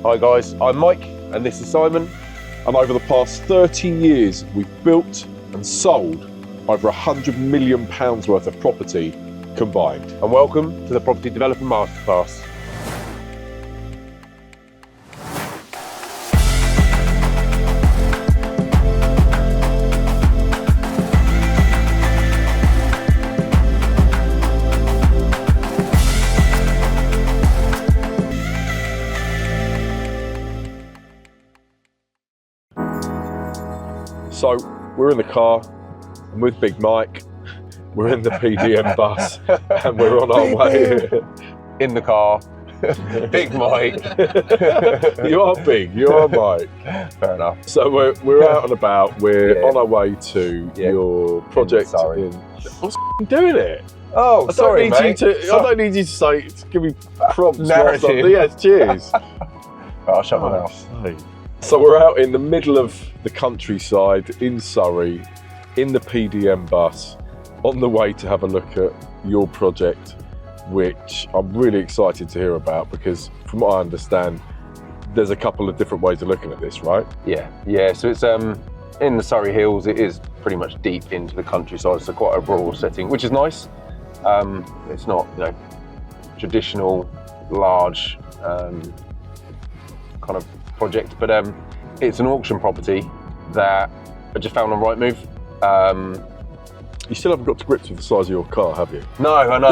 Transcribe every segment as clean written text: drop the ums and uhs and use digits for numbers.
Hi guys, I'm Mike and this is Simon. And over the past 30 years, we've built and sold over £100 million worth of property combined. And welcome to the Property Developer Masterclass. So we're in the car, I'm with Big Mike, we're in the PDM bus, and we're on our way. In the car, Big Mike. You are big, you are Mike. Fair enough. So we're out and about, we're on our way to your project in Surrey. I was doing it. Oh, sorry, mate. I don't need you to say, give me prompts. Narrative. Yes, cheers. I'll shut my mouth. So we're out in the middle of the countryside in Surrey, in the PDM bus, on the way to have a look at your project, which I'm really excited to hear about because from what I understand, there's a couple of different ways of looking at this, right? Yeah, so it's in the Surrey Hills. It is pretty much deep into the countryside, so quite a rural setting, which is nice. It's not, traditional, large kind of project, but it's an auction property that I just found on Rightmove. You still haven't got to grips with the size of your car, have you? No, I know.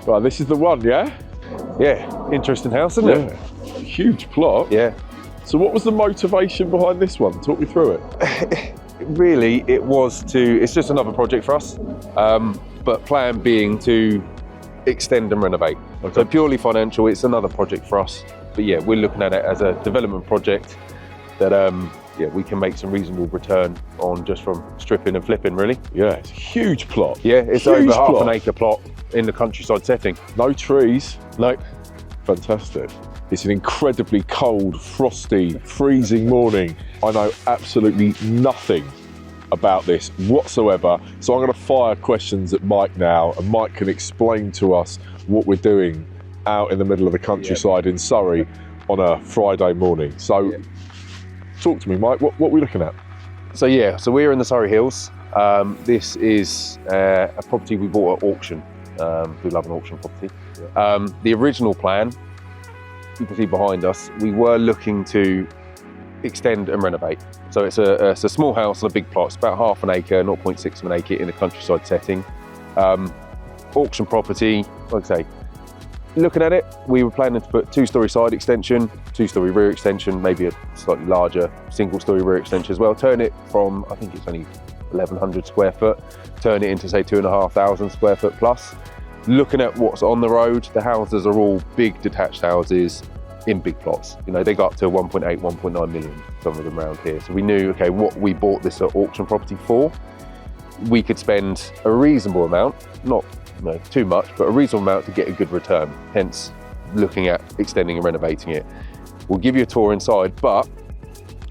Right, this is the one, yeah? Yeah, interesting house, isn't it? Huge plot. Yeah. So what was the motivation behind this one? Talk me through it. Really, it's just another project for us, but plan being to extend and renovate. Okay. So purely financial, it's another project for us. But yeah, we're looking at it as a development project that we can make some reasonable return on just from stripping and flipping, really. Yeah, it's a huge plot. Yeah, it's Huge over half plot. an acre plot in the countryside setting. No trees. No. Fantastic. It's an incredibly cold, frosty, freezing morning. I know absolutely nothing about this whatsoever. So I'm going to fire questions at Mike now, and Mike can explain to us what we're doing out in the middle of the countryside in Surrey on a Friday morning. So talk to me, Mike, what are we looking at? So we're in the Surrey Hills. This is a property we bought at auction. We love an auction property. The original plan, you can see behind us, we were looking to extend and renovate. So it's a small house on a big plot. It's about half an acre, 0.6 of an acre in a countryside setting. Auction property, like I say, looking at it, we were planning to put 2-storey side extension, 2-storey rear extension, maybe a slightly larger single-storey rear extension as well. Turn it from, I think it's only 1,100 square foot, turn it into say 2,500 square foot plus. Looking at what's on the road, the houses are all big detached houses in big plots. They go up to 1.8, 1.9 million, some of them around here. So we knew, okay, what we bought this auction property for, we could spend a reasonable amount, not too much, but a reasonable amount to get a good return. Hence, looking at extending and renovating it. We'll give you a tour inside, but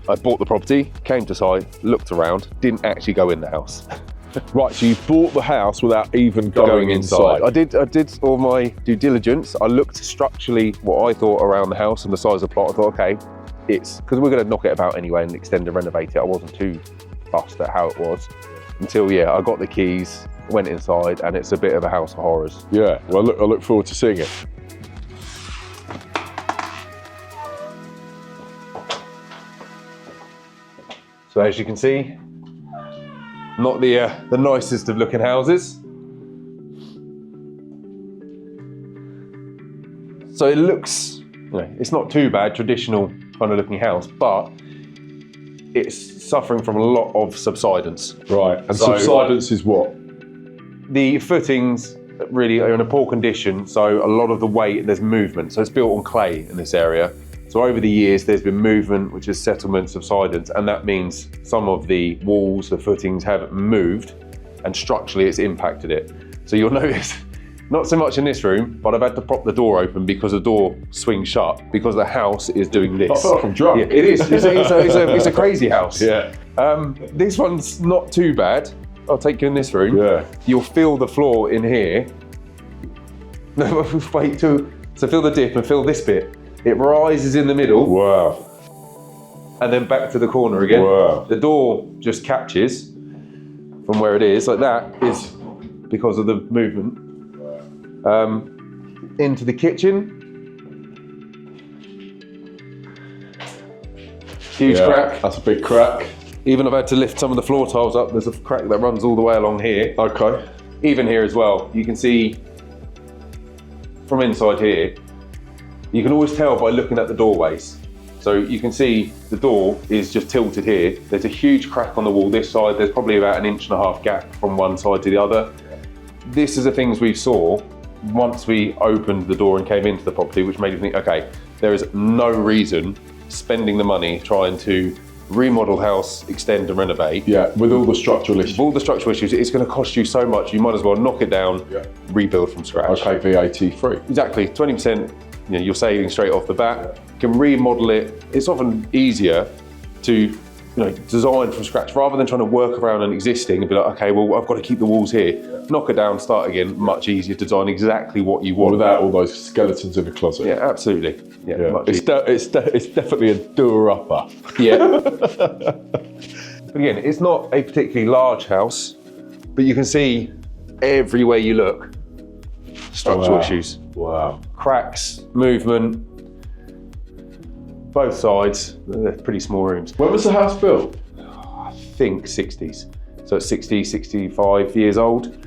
I bought the property, came to site, looked around, didn't actually go in the house. Right, so you bought the house without even going inside. I did all my due diligence. I looked structurally what I thought around the house and the size of the plot. I thought, okay, it's because we're going to knock it about anyway and extend and renovate it. I wasn't too fussed at how it was until I got the keys, went inside, and it's a bit of a house of horrors. Yeah, well, I look forward to seeing it. So as you can see, not the nicest of looking houses. So it looks, it's not too bad, traditional kind of looking house, but it's suffering from a lot of subsidence. Right, and subsidence is what? The footings really are in a poor condition, so a lot of the weight, there's movement. So it's built on clay in this area. So over the years, there's been movement, which is settlement subsidence, and that means some of the walls, the footings have moved, and structurally it's impacted it. So you'll notice Not so much in this room, but I've had to prop the door open because the door swings shut because the house is doing this. I feel like I'm drunk. Yeah, it is. It's a crazy house. Yeah. This one's not too bad. I'll take you in this room. Yeah. You'll feel the floor in here. No, wait so feel the dip and feel this bit. It rises in the middle. Wow. And then back to the corner again. Wow. The door just catches from where it is, like that is because of the movement. Into the kitchen. Huge crack. That's a big crack. Even I've had to lift some of the floor tiles up. There's a crack that runs all the way along here. Okay. Even here as well. You can see from inside here, you can always tell by looking at the doorways. So you can see the door is just tilted here. There's a huge crack on the wall this side. There's probably about 1.5 inch gap from one side to the other. This is the things we saw once we opened the door and came into the property, which made me think, okay, there is no reason spending the money trying to remodel the house, extend and renovate. Yeah, with all the structural issues. With all the structural issues, it's going to cost you so much. You might as well knock it down, rebuild from scratch. Okay, VAT free. Exactly, 20%. You're saving straight off the bat. You can remodel it. It's often easier to design from scratch rather than trying to work around an existing and be like, okay, well, I've got to keep the walls here. Knock it down, start again. Much easier to design exactly what you want. Without all those skeletons in the closet. Yeah, absolutely. Yeah, much It's definitely a doer-upper. Yeah. But again, it's not a particularly large house, but you can see everywhere you look, structural issues. Wow. Cracks, movement, both sides. They're pretty small rooms. When was the house built? I think 60s. So it's 60, 65 years old.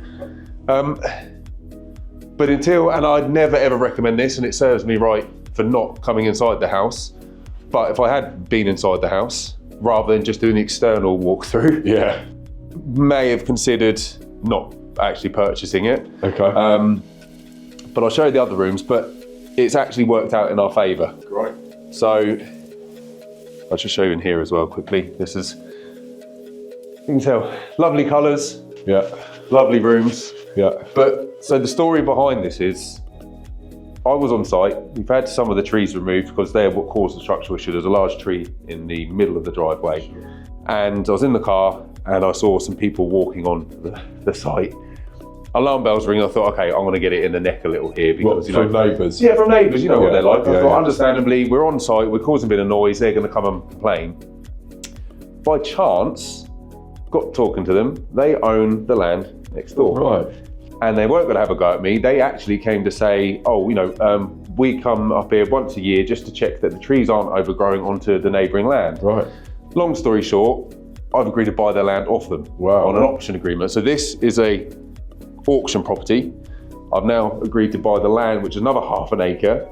But and I'd never ever recommend this, and it serves me right for not coming inside the house. But if I had been inside the house, rather than just doing the external walkthrough, may have considered not actually purchasing it. Okay. But I'll show you the other rooms, but it's actually worked out in our favour. Right. So I'll just show you in here as well quickly. This is, you can tell, lovely colours. Yeah. Lovely rooms. Yeah. But so the story behind this is, I was on site. We've had some of the trees removed because they're what caused the structural issue. There's a large tree in the middle of the driveway. And I was in the car and I saw some people walking on the site. Alarm bells ring. I thought, okay, I'm going to get it in the neck a little here because from neighbours. Yeah, from neighbours. You know what they're like. I thought, yeah. understandably, we're on site. We're causing a bit of noise. They're going to come and complain. By chance, got talking to them. They own the land next door. Right. And they weren't going to have a go at me. They actually came to say, oh, we come up here once a year just to check that the trees aren't overgrowing onto the neighbouring land. Right. Long story short, I've agreed to buy their land off them on an option agreement. So this is a auction property. I've now agreed to buy the land, which is another half an acre,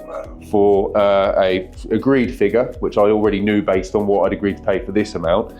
for a agreed figure, which I already knew based on what I'd agreed to pay for this amount.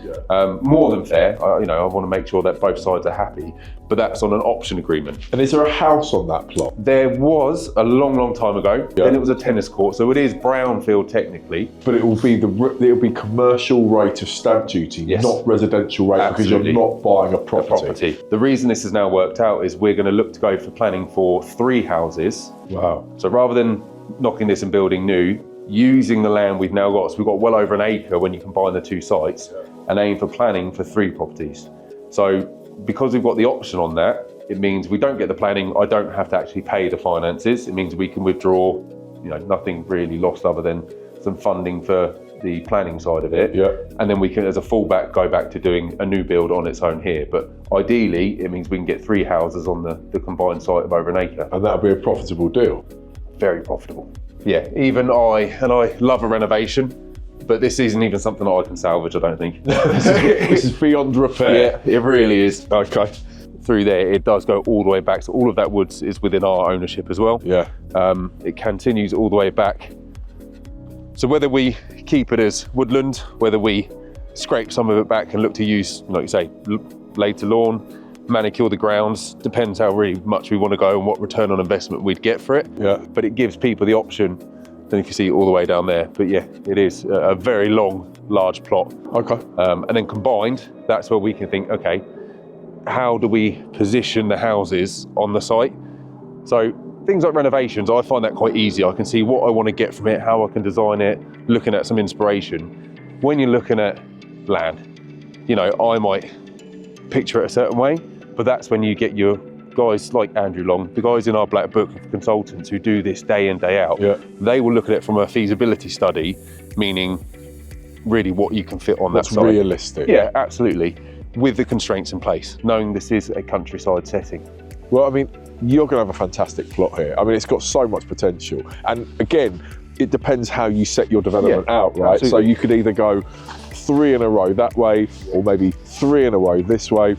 More than fair. I want to make sure that both sides are happy, but that's on an option agreement. And is there a house on that plot? There was a long, long time ago. Then it was a tennis court, so it is brownfield technically. But it will be commercial rate of stamp duty, not residential rate. Absolutely. Because you're not buying a property. The reason this has now worked out is we're going to look to go for planning for 3 houses. Wow. So rather than knocking this and building new, using the land we've now got, so we've got well over an acre when you combine the 2 sites, and aim for planning for 3 properties. So because we've got the option on that, it means we don't get the planning, I don't have to actually pay the finances. It means we can withdraw, nothing really lost other than some funding for the planning side of it. And then we can, as a fallback, go back to doing a new build on its own here. But ideally, it means we can get 3 houses on the combined site of over an acre. And that'll be a profitable deal. Very profitable. Yeah, even I love a renovation, but this isn't even something that I can salvage, I don't think. This is beyond repair. Yeah, it really is. Okay. Through there, it does go all the way back. So all of that wood is within our ownership as well. Yeah. It continues all the way back. So whether we keep it as woodland, whether we scrape some of it back and look to use, like you say, later lawn, manicure the grounds, depends how really much we want to go and what return on investment we'd get for it. Yeah. But it gives people the option. I don't know if you see it all the way down there, but yeah, it is a very long, large plot. Okay. And then combined, that's where we can think, okay, how do we position the houses on the site So things like renovations, I find that quite easy. I can see what I want to get from it, how I can design it, looking at some inspiration. When you're looking at land, you know, I might picture it a certain way, but that's when you get your guys like Andrew Long, the guys in our black book of consultants who do this day in, day out. They will look at it from a feasibility study, meaning really what you can fit on that side. Realistic. Yeah, absolutely. With the constraints in place, knowing this is a countryside setting. Well, I mean, you're going to have a fantastic plot here. I mean, it's got so much potential. And again, it depends how you set your development out, right? Absolutely. So you could either go 3 in a row that way, or maybe 3 in a row this way,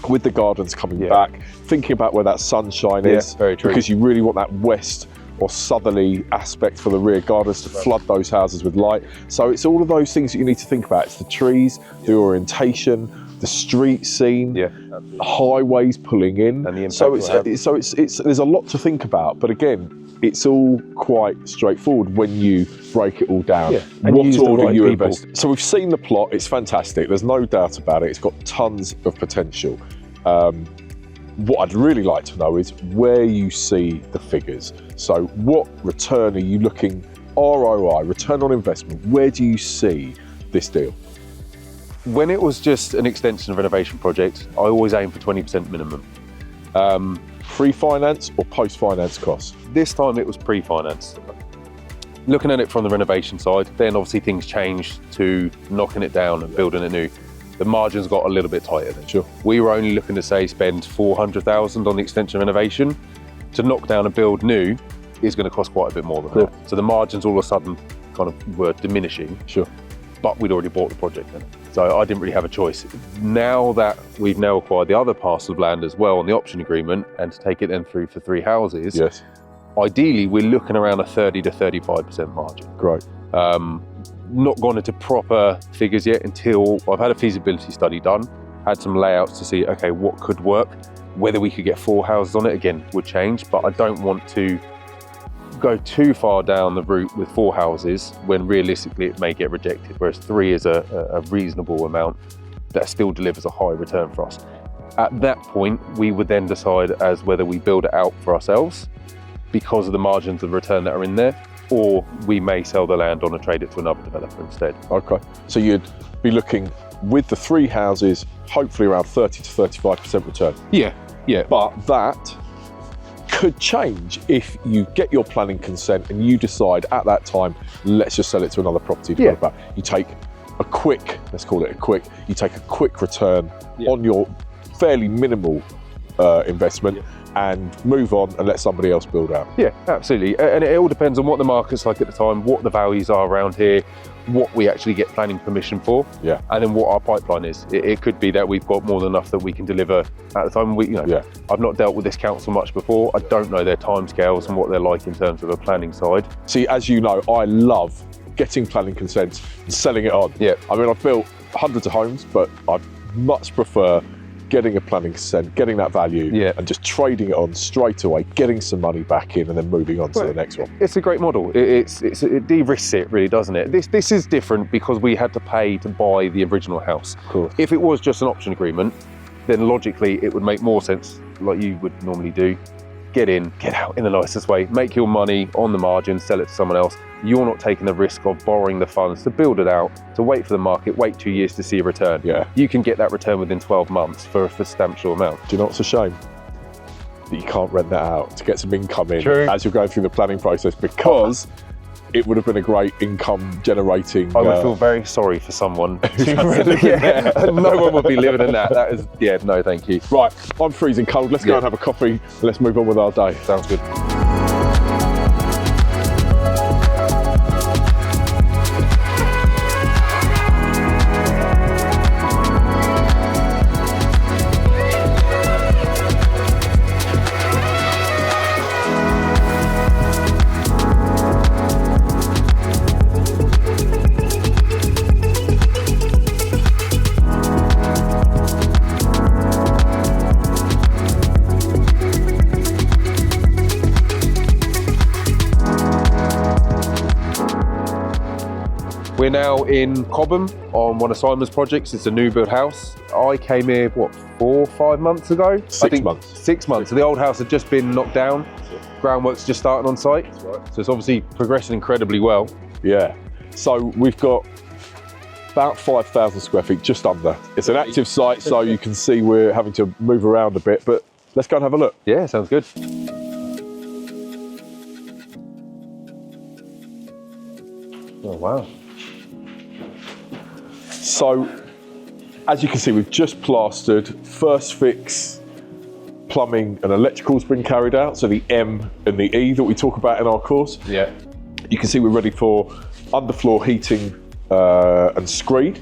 with the gardens coming back, thinking about where that sunshine is, very true. because you really want that west or southerly aspect for the rear gardens to flood those houses with light. So it's all of those things that you need to think about. It's the trees, the orientation, the street scene, highways pulling in, and the impact so it's there's a lot to think about. But again, it's all quite straightforward when you break it all down. What order you invest. So we've seen the plot, it's fantastic, there's no doubt about it, it's got tons of potential. What I'd really like to know is where you see the figures. So what return are you looking, ROI, return on investment, where do you see this deal? When it was just an extension of renovation project, I always aim for 20% minimum. Pre-finance or post-finance costs? This time it was pre-financed. Looking at it from the renovation side, then obviously things changed to knocking it down and building it new. The margins got a little bit tighter then. Sure. We were only looking to spend 400,000 on the extension renovation. To knock down and build new is going to cost quite a bit more than that. So the margins all of a sudden kind of were diminishing. Sure. But we'd already bought the project then. So I didn't really have a choice. Now that we've now acquired the other parcel of land as well on the option agreement, and to take it then through for 3 houses, ideally we're looking around a 30 to 35% margin. Great. Not gone into proper figures yet until I've had a feasibility study done, had some layouts to see, okay, what could work. Whether we could get 4 houses on it, again, would change, but I don't want to go too far down the route with 4 houses when realistically it may get rejected, whereas 3 is a reasonable amount that still delivers a high return for us. At that point, we would then decide as whether we build it out for ourselves because of the margins of return that are in there, or we may sell the land on and trade it to another developer instead. Okay, so you'd be looking with the 3 houses, hopefully around 30 to 35% return. Yeah. But that could change if you get your planning consent and you decide at that time, let's just sell it to another property developer. You take a quick, let's call it a quick, you take a quick return on your fairly minimal investment and move on and let somebody else build out. Yeah, absolutely. And it all depends on what the market's like at the time, what the values are around here, what we actually get planning permission for, and then what our pipeline is. It could be that we've got more than enough that we can deliver at the time. I've not dealt with this council much before. I don't know their timescales and what they're like in terms of a planning side. See, as you know, I love getting planning consents and selling it on. I mean, I've built hundreds of homes, but I much prefer getting a planning consent, getting that value, and just trading it on straight away, getting some money back in, and then moving on to the next one. It's a great model. It de-risks it, really, doesn't it? This is different because we had to pay to buy the original house. Of course. If it was just an option agreement, then logically it would make more sense, like you would normally do. Get in, get out in the nicest way, make your money on the margin, sell it to someone else. You're not taking the risk of borrowing the funds to build it out, to wait for the market, wait 2 years to see a return. You can get that return within 12 months for a substantial amount. Do you know what's a shame? That you can't rent that out to get some income in as you're going through the planning process, because it would have been a great income generating. I would feel very sorry for someone to rent. No one would be living in that. That is, no, thank you. Right, I'm freezing cold. Let's go and have a coffee. And let's move on with our day. Sounds good. We're now in Cobham on one of Simon's projects. It's a new build house. I came here, what, 4 or 5 months ago? 6 months. 6 months. So the old house had just been knocked down. Groundwork's just starting on site. That's right. So it's obviously progressing incredibly well. Yeah. So we've got about 5,000 square feet, just under. It's an active site, so you can see we're having to move around a bit, but let's go and have a look. Yeah, sounds good. Oh, wow. So, as you can see, we've just plastered. First fix plumbing and electrical's been carried out, so the M and the E that we talk about in our course. Yeah. You can see we're ready for underfloor heating and screed.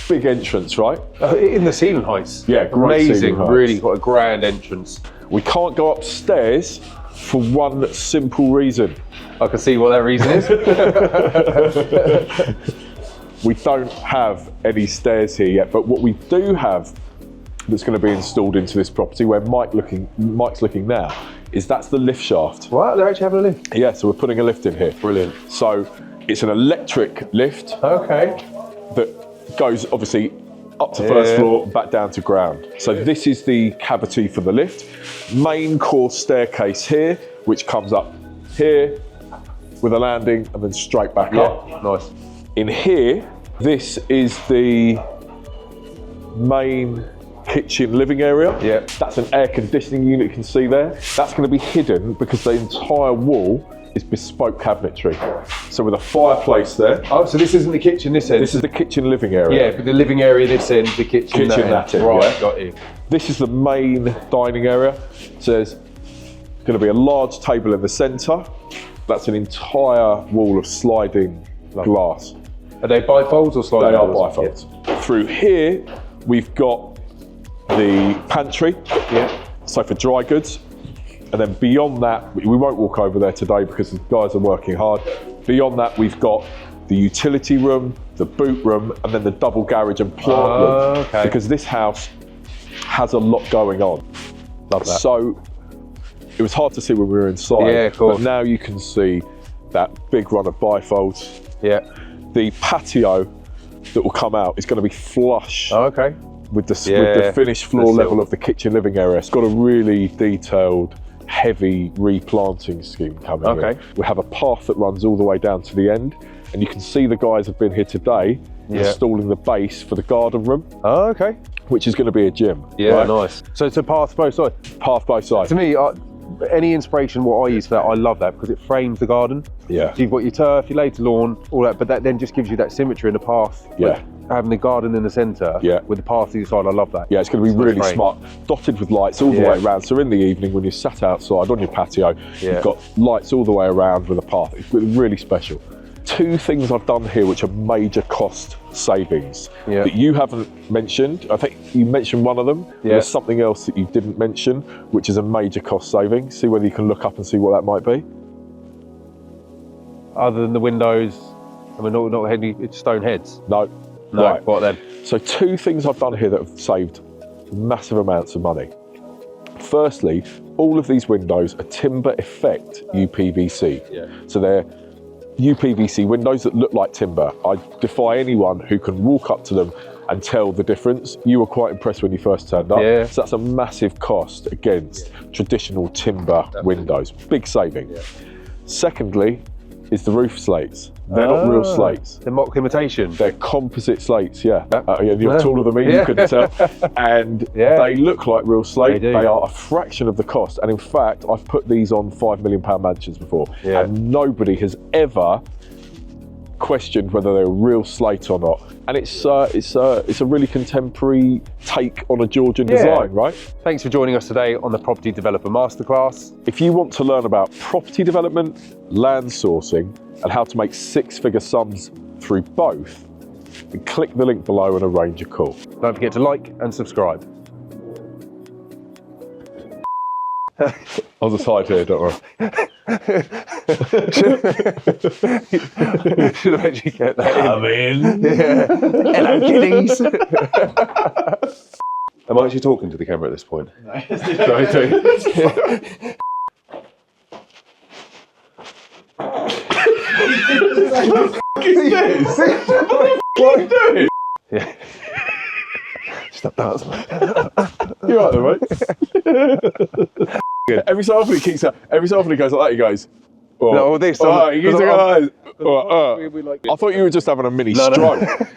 Big entrance, right? In the ceiling heights. Yeah, great amazing. ceiling heights. Really got a grand entrance. We can't go upstairs for one simple reason. I can see what that reason is. We don't have any stairs here yet, but what we do have that's going to be installed into this property, where Mike's looking now, is that's the lift shaft. What? They're actually having a lift? Yeah, so we're putting a lift in here. Brilliant. So it's an electric lift Okay. that goes obviously up to first floor, back down to ground. So this is the cavity for the lift. Main core staircase here, which comes up here with a landing and then straight back up. Nice. In here, this is the main kitchen living area. Yeah. That's an air conditioning unit you can see there. That's going to be hidden because the entire wall is bespoke cabinetry. So with a fireplace there. Oh, so this isn't the kitchen this end? This is the kitchen living area. Yeah, but the living area this end, the kitchen that end. Right, yeah. got you. This is the main dining area. So there's going to be a large table in the centre. That's an entire wall of sliding glass. Are they bifolds or sliding They are doors? bifolds. Yeah. Through here, we've got the pantry. Yeah. So for dry goods. And then beyond that, we won't walk over there today because the guys are working hard. Beyond that, we've got the utility room, the boot room, and then the double garage and plant room. Okay. Because this house has a lot going on. Love that. So it was hard to see when we were inside. Yeah, of course. But now you can see that big run of bifolds. Yeah. The patio that will come out is going to be flush Oh, okay. with the finished floor level of the kitchen living area. It's got a really detailed, heavy replanting scheme coming in. We have a path that runs all the way down to the end, and you can see the guys have been here today installing the base for the garden room. Oh, okay. Which is going to be a gym. Yeah, right? nice. So it's a path both sides. Path both sides. To me, any inspiration what I use for that, I love that because it frames the garden. Yeah. So you've got your turf, your later lawn, all that, but that then just gives you that symmetry in the path. Yeah. Having the garden in the centre with the path to the side, I love that. Yeah, it's going to be really smart. Dotted with lights all the way around. So in the evening when you're sat outside on your patio, you've got lights all the way around with a path. It's really special. Two things I've done here which are major cost savings that you haven't mentioned. I think you mentioned one of them. There's something else that you didn't mention, which is a major cost saving. See whether you can look up and see what that might be. Other than the windows, I mean, not heavy, it's stone heads. No. No, right. What then? So two things I've done here that have saved massive amounts of money. Firstly, all of these windows are timber effect UPVC. So they're UPVC windows that look like timber. I defy anyone who can walk up to them and tell the difference. You were quite impressed when you first turned up. Yeah. So that's a massive cost against traditional timber windows. Big saving. Secondly, is the roof slates. They're not real slates. They're mock imitation. They're composite slates, you're taller than me, you couldn't tell. And they look like real slate. They are a fraction of the cost. And in fact, I've put these on £5 million mansions before. And nobody has ever questioned whether they're real slate or not. And it's a really contemporary take on a Georgian design, right? Thanks for joining us today on the Property Developer Masterclass. If you want to learn about property development, land sourcing, and how to make six-figure sums through both, then click the link below and arrange a call. Don't forget to like and subscribe. On the side here, don't worry. Should have actually kept that in. Come in. Hello, kiddies. Am I actually talking to the camera at this point? No. What are you doing? Yeah. Stop dancing. You're right there, mate. Every so often he kicks out. Every so often he goes like that. He goes. Oh, No, this. he keeps going like this. We like. I thought you were just having a mini No, no. stroke.